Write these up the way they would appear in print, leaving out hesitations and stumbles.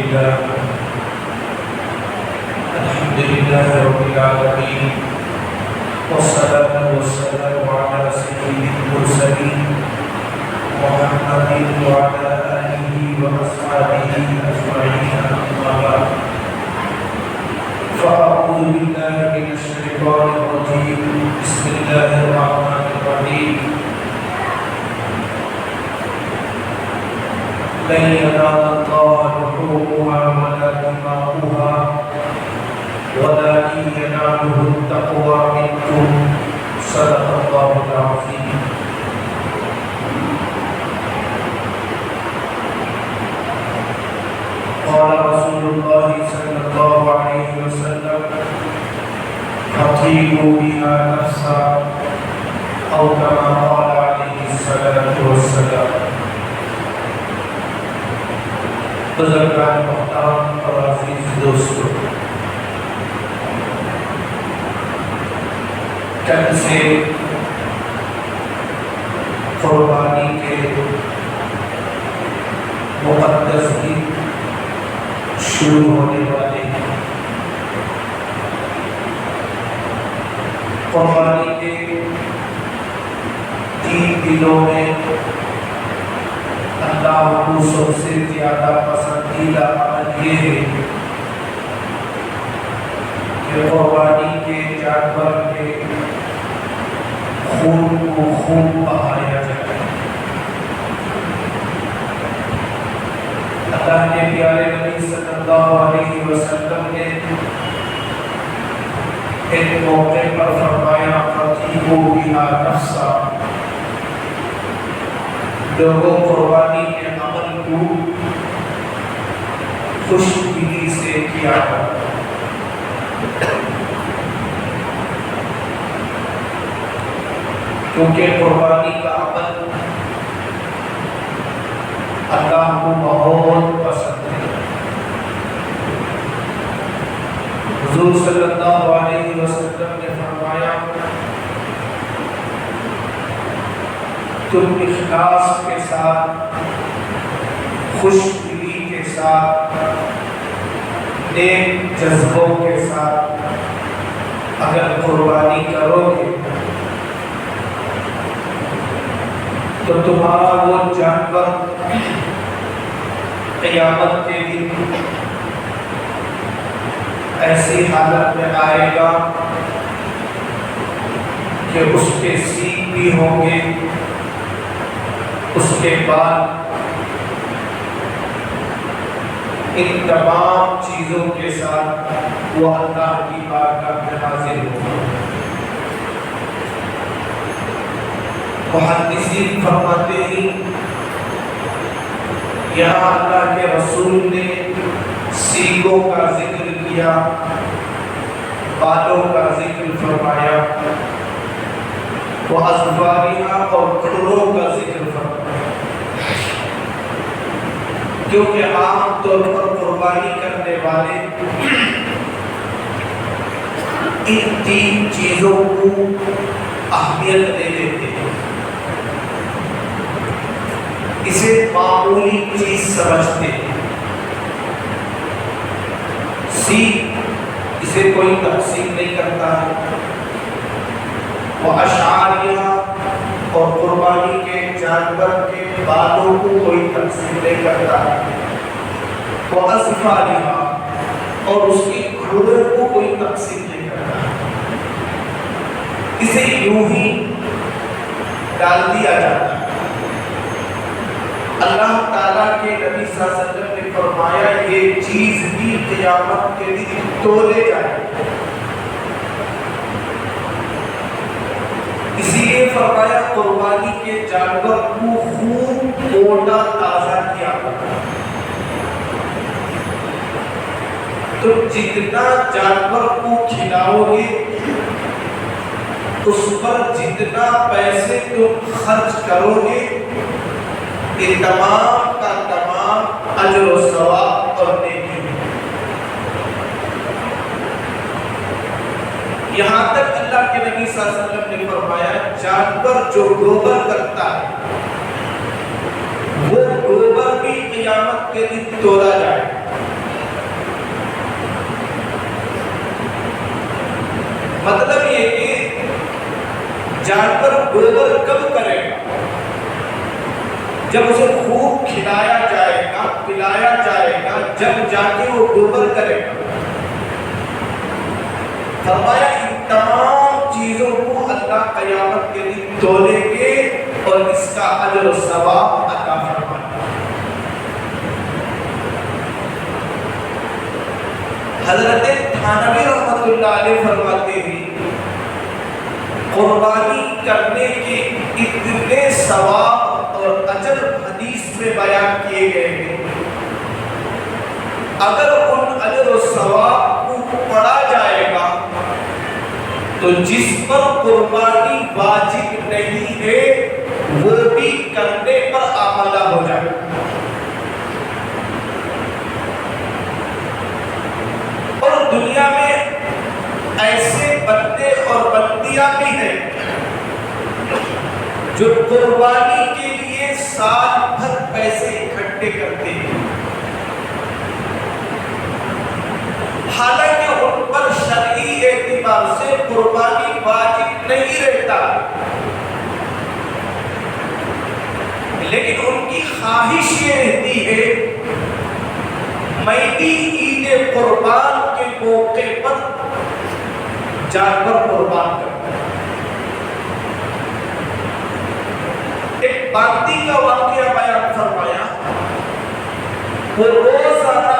لله الحمد لله رب العالمين والصلاة والسلام على سيد المرسلين محمد وعلى آله وأصحابه أجمعين أما بعد فأعوذ بالله من الشيطان الرجيم بسم الله الرحمن الرحيم لن ينال الله لحومها ولا دماؤها ولكن يناله التقوى منكم صدق الله العظيم. قال رسول الله صلى الله عليه وسلم أطيبوا بها نفسا أو كما قال عليه الصلاة والسلام. بزرگان محترم اور عزیز دوستو، چند سے قربانی کے مقدس دن شروع ہونے والے ہیں۔ قربانی کے 3 دنوں میں اللہ کو سب سے زیادہ پسندیدہ عمل یہ ہے کہ قربانی کے جانور کے خون کو خوب بہایا جائے۔ اللہ کے پیارے نبی صلی اللہ علیہ وسلم نے ایک موقع پر فرمایا فَأَطِيبُوا بِهَا نَفْسًا، لوگوں قربانی کے عمل کو خوش دلی سے کیا کرو۔ کیونکہ قربانی کا عمل اللہ کو بہت پسند ہے۔ حضور صلی اللہ علیہ وسلم نے فرمایا تم اخلاص کے ساتھ، خوش دلی کے ساتھ، نیک جذبوں کے ساتھ اگر قربانی کرو گے تو تمہارا وہ جانور قیامت کے دن ایسی حالت میں آئے گا کہ اس کے سینگ بھی ہوں گے، اس کے بعد ان تمام چیزوں کے ساتھ وہ اللہ کی بارگاہ میں حاضر ہوگا۔ محدثین فرماتے ہیں یہاں اللہ کے رسول نے سینگوں کا ذکر کیا، بالوں کا ذکر فرمایا، وَأَظْفَارِهَا اور کھروں کا ذکر فرمایا، کیونکہ عام طور پر قربانی کرنے والے ان 3 چیزوں کو اہمیت دے دیتے ہیں، اسے معمولی چیز سمجھتے ہیں۔ سینگ اسے کوئی تقسیم نہیں کرتا ہے، وہ اشعاریہ اور قربانی کے جانور کے بالوں کو کوئی تقسیم نہیں کرتا ہے، وہ اظفاریہ اور اس کی کھروں کو کوئی تقسیم نہیں کرتا ہے، اسے یوں ہی ڈال دیا جاتا ہے۔ اللہ تعالیٰ کے نبی صلی اللہ علیہ وسلم نے فرمایا یہ چیز بھی قیامت کے دن تولے جائے، اسی لیے فرمایا قربانی کے جانور کو خوب موٹا تازہ کیا کرو۔ تو جتنا جانور کو کھلاؤ گے اس پر جتنا پیسے تم خرچ کرو گے یہ تمام کا تمام اجر و ثواب اور نیکی ہے۔ یہاں تک اللہ کے نبی صلی اللہ علیہ وسلم نے فرمایا جانور جو گوبر کرتا ہے وہ گوبر بھی قیامت کے دن تولا جائے۔ مطلب یہ کہ جانور گوبر کب کرے گا؟ جب اسے خوب کھلایا جائے گا، پلایا جائے گا، جب جا کے وہ گوبر کرے گا۔ فرمایا ان تمام چیزوں کو اللہ قیامت کے دن تولیں گے اور اس کا اجر و ثواب عطا فرمائیں گے۔ حضرت تھانوی رحمۃ اللہ علیہ فرماتے ہیں قربانی کرنے کے اتنے ثواب اور اجر حدیث میں بیان کیے گئے ہیں، اگر ان اجر و ثواب کو پڑھا جائے گا تو جس پر قربانی واجب نہیں ہے وہ بھی کرنے پر آمادہ ہو جائے گا۔ اور دنیا میں ایسے بندے اور بندیاں بھی ہیں جو قربانی کے لیے سال بھر پیسے اکٹھے کرتے ہیں، حالانکہ ان پر شرعی اعتبار سے قربانی واجب نہیں رہتا، لیکن ان کی خواہش یہ رہتی ہے میں بھی عید قربان کے موقع پر جانور قربان کرتا ہوں۔ ایک باندی کا واقعہ بیان فرمایا، وہ روزانہ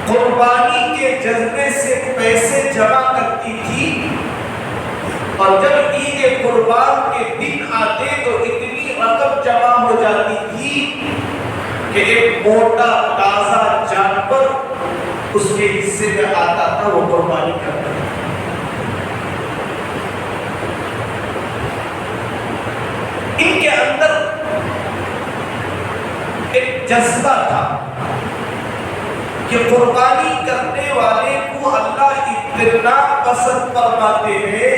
قربانی کے جذبے سے پیسے جمع کرتی تھی، اور جب عید قربان کے دن آتے تو اتنی رقم جمع ہو جاتی تھی کہ ایک موٹا تازہ جانور اس کے حصے میں آتا تھا، وہ قربانی کرتا تھا۔ ان کے اندر ایک جذبہ تھا کہ قربانی کرنے والے کو اللہ اتنا پسند فرماتے ہیں،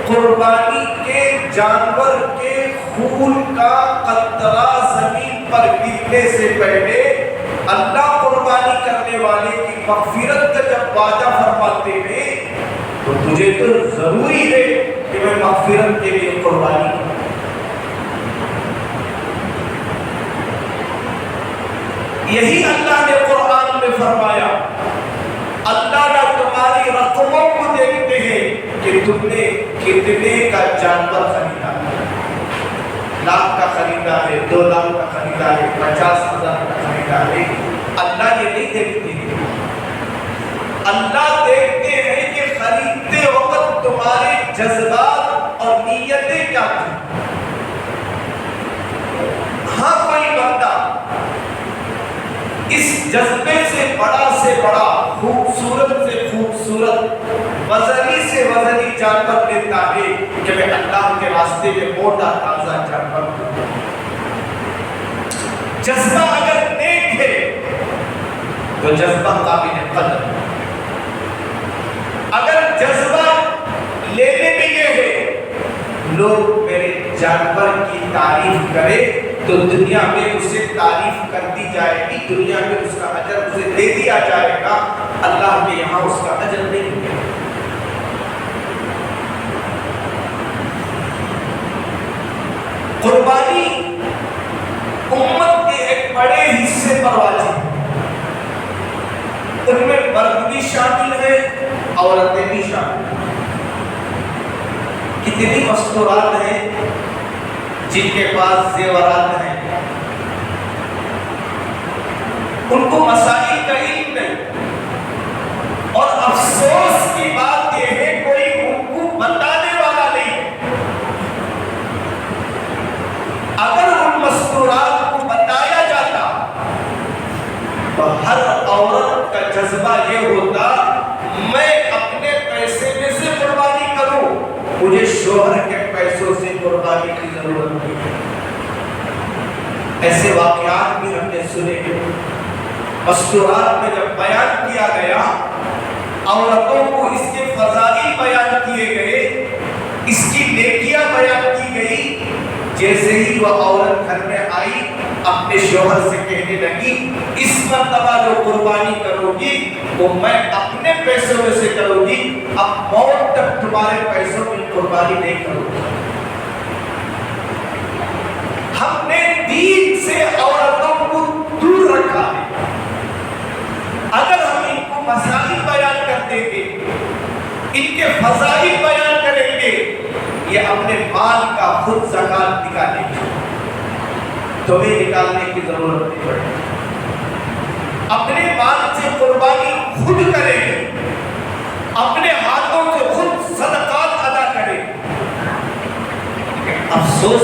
قربانی کے جانور کے خون کا قطرہ زمین پر گرنے سے پہلے اللہ قربانی کرنے والے کی مغفرت کا جب وعدہ فرماتے ہیں تو تجھے تو ضروری ہے کہ میں مغفرت کے لیے قربانی کروں۔ یہی اللہ نے قرآن میں فرمایا، اللہ نہ تمہاری رقموں کو دیکھتے ہیں کہ تم نے کتنے کا جانور خریدا ہے، لاکھ کا خریدا ہے، 2 لاکھ کا خریدا ہے، 50,000 کا خریدا ہے۔ اللہ یہ نہیں دیکھتے ہیں، اللہ دیکھتے ہیں کہ خریدتے وقت تمہارے جذبات اور نیتیں کیا تھیں۔ ہاں کوئی بندہ اس جذبے سے بڑا خوبصورت سے خوبصورت وزنی سے وزنی جانور دیتا ہے کہ میں اللہ کے راستے میں موٹا تازہ جانور دوں۔ جذبہ اگر نیک ہے تو جذبہ قابل قدر، اگر جذبہ لینے میں یہ ہے لوگ میرے جانور کی تعریف کرے تو دنیا میں اسے تعریف کر دی جائے گی، دنیا میں اس کا اجر اسے دے دیا جائے گا، اللہ کے یہاں اس کا اجر نہیں ہے۔ قربانی امت کے ایک بڑے حصے پر واجب ہے، ان میں مرد بھی شامل ہے، عورتیں بھی شامل ہیں۔ کتنی مستورات ہیں جن کے پاس زیورات ہیں، ان کو مسائل کا علم نہیں، اور افسوس کی بات یہ ہے کوئی ان کو بتانے والا نہیں۔ اگر ان مستورات کو بتایا جاتا تو ہر عورت کا جذبہ یہ ہوتا میں اپنے پیسے میں سے قربانی کروں، مجھے شوہر کے پیسوں سے قربانی کی ضرورت نہیں ہے۔ ایسے واقعات بھی ہم نے سنے ہیں، مستورات میں جب بیان کیا گیا، عورتوں کو اس کے فضائل بیان کیے گئے، اس کی نیکیاں بیان کی گئی، جیسے ہی وہ عورت گھر میں آئی اپنے شوہر سے کہنے لگی اس مرتبہ جو قربانی کرو گی وہ میں اپنے پیسوں میں سے کروں گی، اب موت تک تمہارے پیسوں میں قربانی نہیں کروں گی۔ ہم نے دین سے عورتوں کو دور رکھا ہے۔ اگر ہم ان کو مسائل بیان کر دیں گے، ان کے فضائل بیان کریں گے، یہ اپنے مال کا خود زکات نکالیں گے، تمہیں نکالنے کی ضرورت نہیں پڑے۔ اپنے مال سے قربانی خود کریں گے، اپنے ہاتھوں سے خود صدقات ادا کریں گے۔ افسوس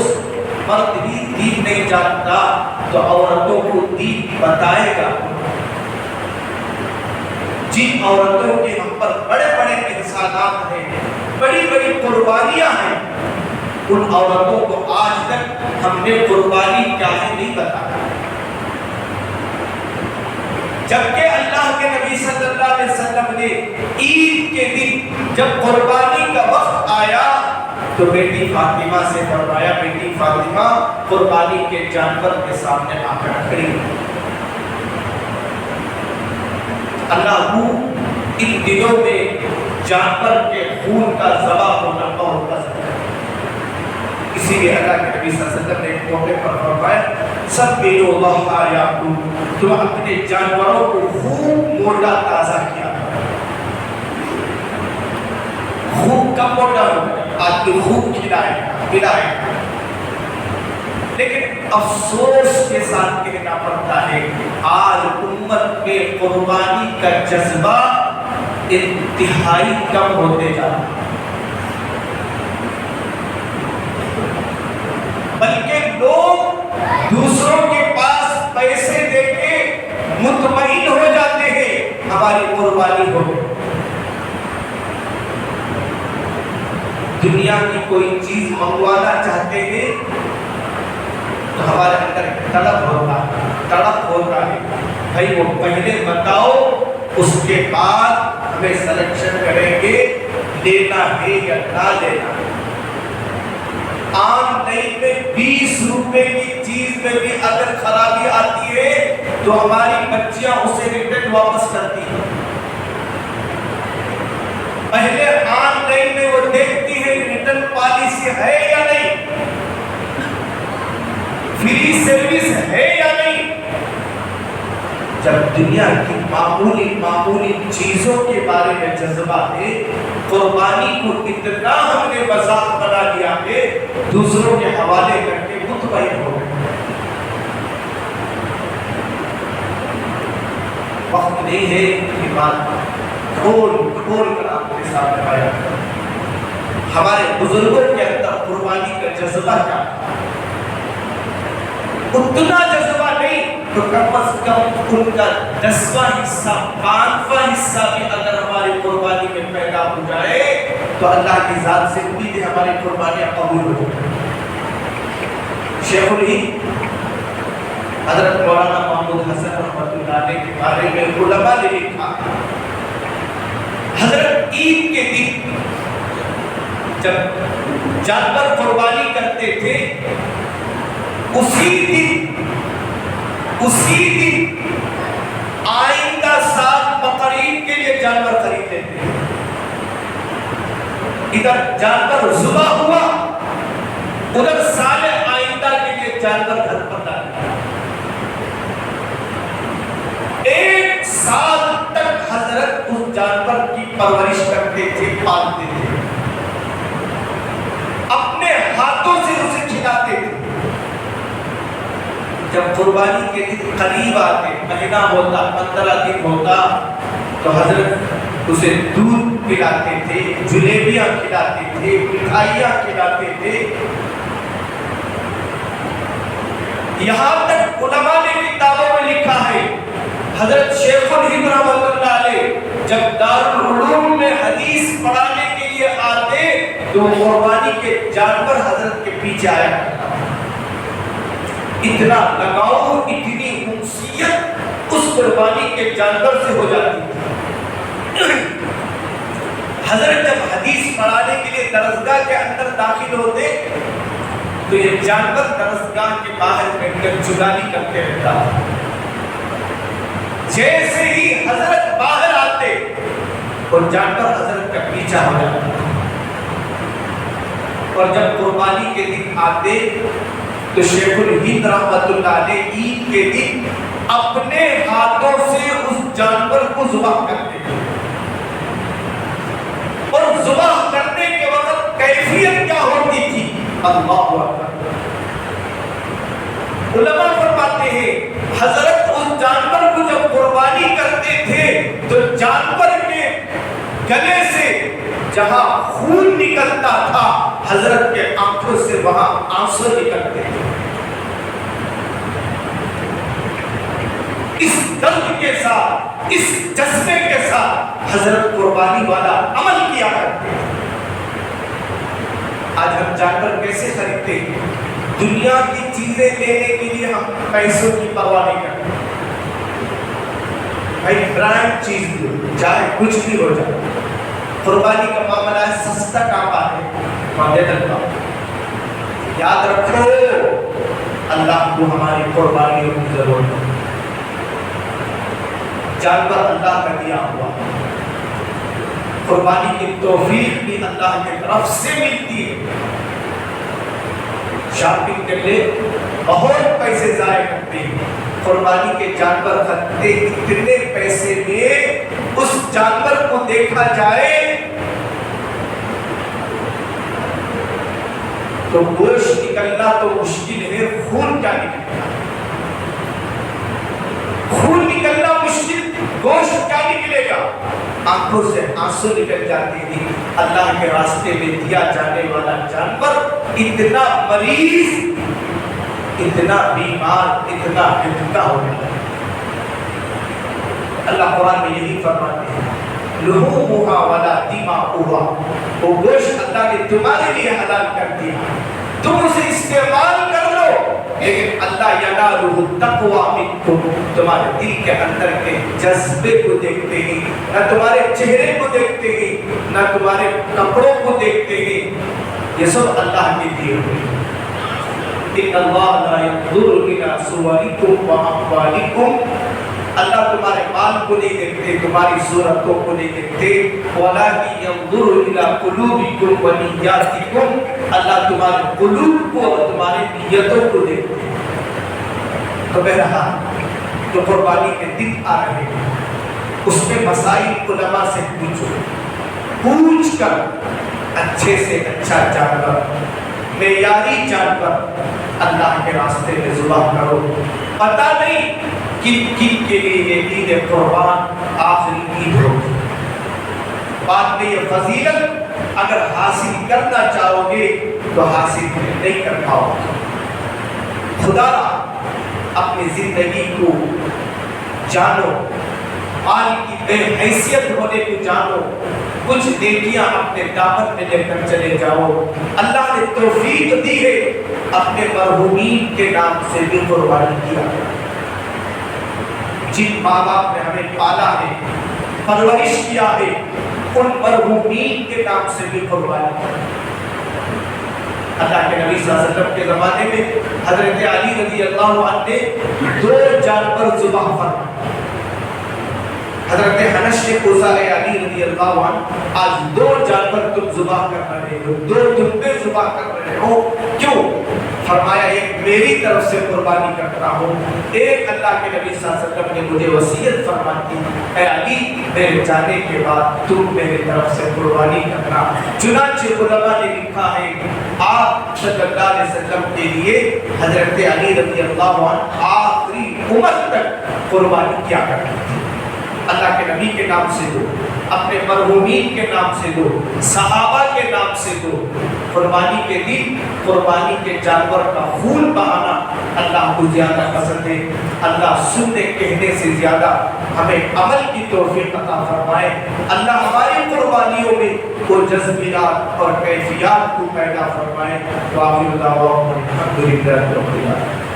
مرد بھی دین نہیں جانتا تو عورتوں کو دین بتائے گا۔ جن عورتوں کے ہم پر بڑے بڑے احسانات ہیں، بڑی بڑی قربانیاں ہیں، ان عورتوں کو آج تک ہم نے قربانی کیا ہے نہیں بتایا۔ جبکہ اللہ کے نبی صلی اللہ علیہ وسلم نے عید کے دن جب قربانی کا وقت آیا تو بیٹی فاطمہ سے فرمایا، بیٹی فاطمہ قربانی کے جانور کے سامنے آ کر کھڑی۔ اللہ ان دنوں میں جانور کے خون کا ذبح ہونا بہت پسند ہے، اسی لیے اللہ کے نبی صلی اللہ علیہ وسلم نے ایک موقع پر فرمایا سب بینو اللہ یعقوب، تم اپنے جانوروں کو خوب موٹا تازہ کیا، خوب کم موٹا آدمی خوب کھلائے۔ لیکن افسوس کے ساتھ کہنا پڑتا ہے آج امت میں قربانی کا جذبہ انتہائی کم ہوتے جا رہا ہے، بلکہ لوگ دوسروں کے پاس پیسے دے کے مطمئن ہو جاتے ہیں ہماری قربانی ہو گئی۔ دنیا کی کوئی چیز منگوانا چاہتے ہیں تو ہمارے اندر تڑپ ہوتا ہے، بھائی وہ پہلے بتاؤ، اس کے بعد ہمیں سلیکشن کریں گے لینا ہے یا نہ لینا۔ آن لائن میں 20 روپے کی چیز میں بھی اگر خرابی آتی ہے تو ہماری بچیاں اسے ریٹرن واپس کرتی ہیں۔ پہلے آن لائن میں وہ دیکھتی ہے ریٹرن پالیسی ہے یا نہیں، فری سروس ہے یا نہیں۔ جب دنیا کی معمولی چیزوں کے بارے میں جذبہ ہے، قربانی کو اتنا ہم نے مذاق بنا دیا کہ دوسروں کے حوالے کر کے مطمئن ہو گئے۔ وقت نہیں ہے کہ بات کھول کر آپ کے سامنے آیا۔ ہمارے بزرگوں کے اندر قربانی کا جذبہ کیا تھا؟ اتنا جذبہ نہیں تو کم از کم ان کا 10واں حصہ 5واں حصہ بھی اگر ہماری قربانی میں پیدا ہو جائے تو اللہ کی ذات سے امید ہے ہماری قربانیاں قبول ہو جائیں۔ شیخ الہند حضرت مولانا محمود حسن رحمۃ اللہ علیہ کے بارے میں علماء نے لکھا، حضرت عید کے دن جب جانور قربانی کرتے تھے اسی دن آئندہ سال بقرعید کے لیے جانور خرید لیتے ہیں۔ ادھر جانور ذبح ہوا، ادھر سال آئندہ کے لیے جانور گھر پر ڈالے۔ 1 سال تک حضرت اس جانور کی پرورش کرتے تھے، پالتے تھے، اپنے ہاتھوں سے اسے کھلاتے تھے۔ جب قربانی کے دن قریب آتے، مہینہ ہوتا، 15 دن ہوتا، تو حضرت اسے دودھ پلاتے تھے، جلیبیاں کھلاتے تھے، مٹھائیاں کھلاتے تھے۔ یہاں تک علماء نے کتابوں میں لکھا ہے، حضرت شیخ الہند رحمۃ اللہ علیہ جب دارالعلوم میں حدیث پڑھانے کے لیے آتے تو قربانی کے جانور حضرت کے پیچھے آیا کرتا، اتنا لگاؤ، اتنی انسیت اس قربانی کے جانور سے ہو جاتی تھی۔ حضرت جب حدیث پڑھانے کے لیے درسگاہ کے اندر داخل ہوتے تو یہ جانور درسگاہ کے باہر بیٹھ کر چگالی کرتے رہتا تھا. جیسے ہی حضرت باہر آتے اور جانور حضرت کا پیچھا ہو جاتا تھا. اور جب قربانی کے دن آتے تو شیخ الہند رحمۃ اللہ علیہ عید کے دن اپنے ہاتھوں سے اس جانور کو ذبح کرتے تھے. اور ذبح کرنے کے وقت کیفیت کیا ہوتی تھی؟ اللہ اکبر. علماء فرماتے ہیں حضرت اس جانور کو جب قربانی کرتے تھے تو جانور کے گلے سے جہاں خون نکلتا تھا حضرت کے آنکھوں سے وہاں آنسو نکلتے تھے. اس درد کے ساتھ اس جذبے کے ساتھ حضرت قربانی والا عمل کیا کرتے ہیں. آج ہم جانور کیسے خریدتے ہیں؟ دنیا کی چیزیں لینے کے لیے ہم پیسوں کی پرواہ نہیں کرتے. بھائی برانڈ چیز دو چاہے کچھ بھی ہو جائے. قربانی کا معاملہ ہے سستا کعبہ ہے مانگے تک. یاد رکھو اللہ کو ہماری قربانیوں کی ضرورت ہے. جانور اللہ کا دیا ہوا. قربانی کی توفیق بھی اللہ کی طرف سے ملتی ہے. شاپنگ کے لیے بہت پیسے ضائع کرتے ہیں. قربانی کے جانور خریدتے اتنے پیسے میں اس جانور کو دیکھا جائے تو گوشت نکلنا تو مشکل ہے. خون کیا نکلنا؟ خون نکلنا مشکل، گوشت کیا نکلے گا؟ آنکھوں سے آنسو نکل جاتے ہیں. اللہ کے راستے میں دیا جانے والا جانور اتنا مریض، اتنا بیمار، اتنا بھٹکا ہو جاتا ہے. اللہ قرآن میں یہی فرماتے ہیں لحومھا ولا دماؤھا. وہ گوشت اللہ نے تمہارے لیے حلال کر دیا، تم اسے استعمال کر لو، لیکن اللہ ینالہ التقوی منکم. تمہارے دل کے اندر کے جذبے کو دیکھتے ہیں، نہ تمہارے چہرے کو دیکھتے ہیں، نہ تمہارے کپڑوں کو دیکھتے ہیں. یہ سب اللہ کے دیے ہوئے. ان اللہ لا ينظر الى صورکم واموالکم. اللہ تمہارے مال کو نہیں دیکھتے، تمہاری صورتوں کو نہیں دیکھتے. ولکن ينظر الى قلوبکم ونیاتکم. اللہ تمہارے قلوب کو اور تمہاری نیتوں کو دیکھتے. تو بہرحال جو قربانی کے دن آ رہے ہیں اس میں مسائل علماء سے پوچھو. پوچھ کر اچھے سے اچھا جانور، معیاری جانور اللہ کے راستے میں ذبح کرو. پتہ نہیں کن کن کے لیے یہ عید قربان آخری عید ہوگی. بعد میں یہ فضیلت اگر حاصل کرنا چاہو گے تو حاصل نہیں کر پاؤ گے. خدا اپنی زندگی کو جانو، مال کی بے حیثیت ہونے کو جانو، کچھ نیکیاں اپنے دامن میں لے کر چلے جاؤ. اللہ نے توفیق دی ہے اپنے مرحومین کے نام سے بھی قربانی کیا. جن ماں باپ نے ہمیں پالا ہے، پرورش کیا ہے، ان مرحومین کے نام سے بھی قربانی کیا. اللہ کے نبی صلی اللہ علیہ وسلم کے زمانے میں حضرت علی رضی اللہ عنہ نے 2 جانور ذبح فرمائے. حضرت حنش نے پوچھا ہے علی رضی اللہ عنہ آج 2 جانور تم ذبح کر رہے ہو، 2 تم ذبح کر رہے ہو، کیوں؟ فرمایا ایک میری طرف سے قربانی کرتا ہوں، ایک اللہ کے نبی صلی اللہ علیہ وسلم نے مجھے وصیت فرمائی اے علی میرے جانے کے بعد تم میری طرف سے قربانی کرنا. چنانچہ علماء نے لکھا ہے آپ صلی اللہ علیہ وسلم کے لیے حضرت علی رضی اللہ عنہ آخری عمر تک قربانی کیا کرتے تھے. اللہ کے نبی کے نام سے دو، اپنے مرحومین کے نام سے دو، صحابہ کے نام سے دو. قربانی کے دن قربانی کے جانور کا خون بہانا اللہ کو زیادہ پسند ہے. اللہ سننے کہنے سے زیادہ ہمیں عمل کی توفیق عطا فرمائے. اللہ ہماری قربانیوں میں وہ جذبات اور کیفیات کو پیدا فرمائے. وآخر دعوانا الحمد للہ رب العالمین.